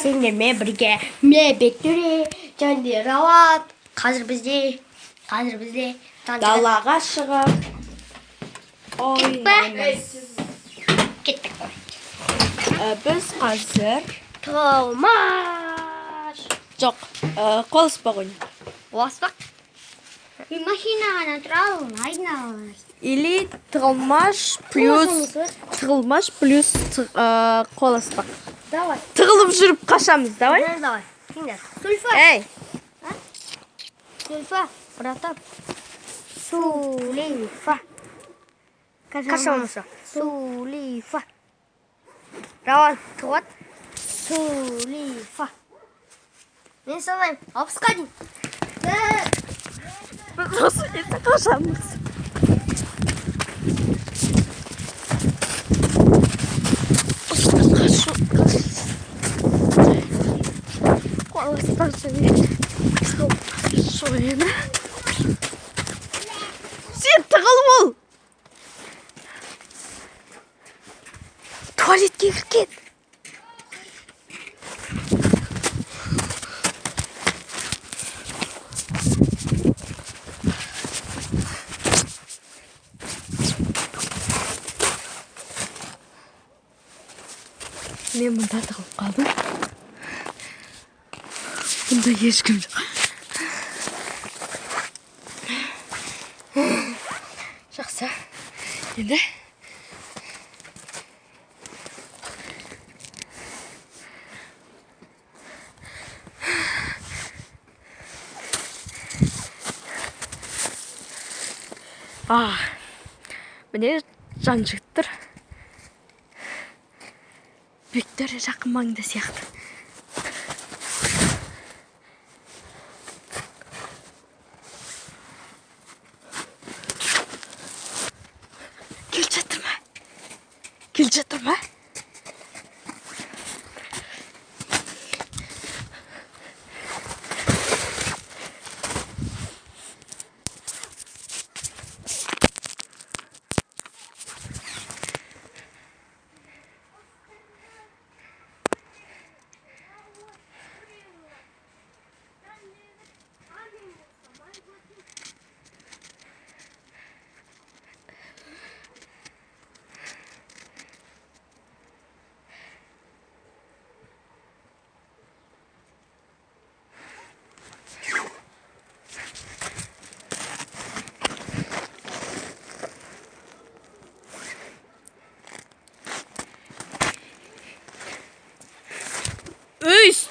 Singilme birge bekleri canlı ravat. Hazır bizde. Dalağa шығып ойнаймыз. Gittik. Біз қазір Tomaş. жоқ, қол ұспақ ойнайық. Vasbak. Машина тралмайна. Или тығылмаш плюс қол ұспақ. Давай. Тығылып жүріп қашамыз, давай? Давай. Киндер. Сульфа. Эй, Сульфа. Братан. Сулифа. Кашамыша. Сулифа. Раван. Туат. Сулифа. Мен санайым. Алпысқа дейін. сосын есі қашамыз. Қол ұспақ шойыны. Сен тығылып ол. Туалетке кірген. Мен мұнда тығылып қалдым. Бұнда ешкім жоқ. Жақсы. Енді міне жан жігіттер. Бектер жақын маңда сияқты. Кел жатыр ма?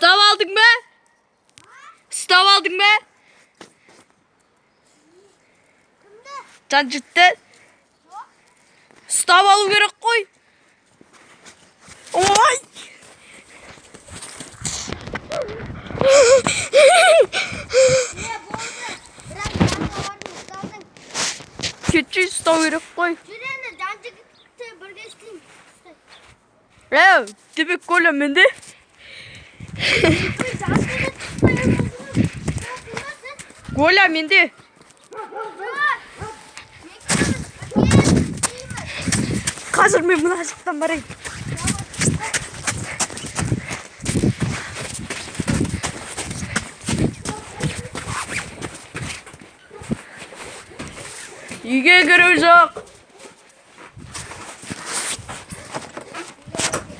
Stav aldın mı? Stav aldın mı? Can cidden. Stav alıp gerek koy. Oy. Küçük stav gerek koy. Ya, tebek kola mende. Коля менде. Қазір мен мына жақтан барайын. Үйге кіру жоқ.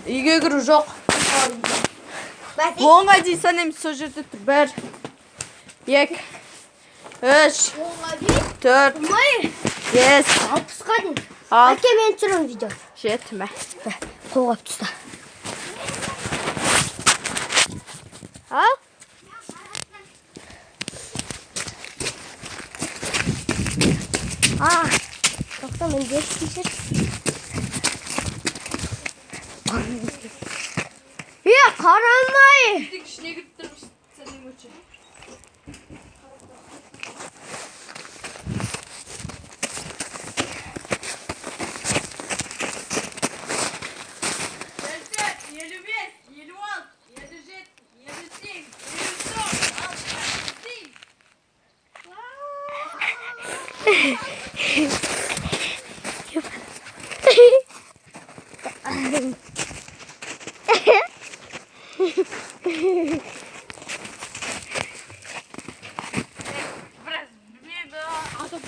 Үйге кіру жоқ. Онға дейін санаймыз, сол жерде тұр. 1, 2, 3, 4, 5, 60-қа дейін. 6, Әке мен түсірім видео. 7. Қолғап тұста. Ал? Тоқта мен дерс кешір. Қарамай! İçine götürmüş senin için. Biraz bir daha. Aa, top.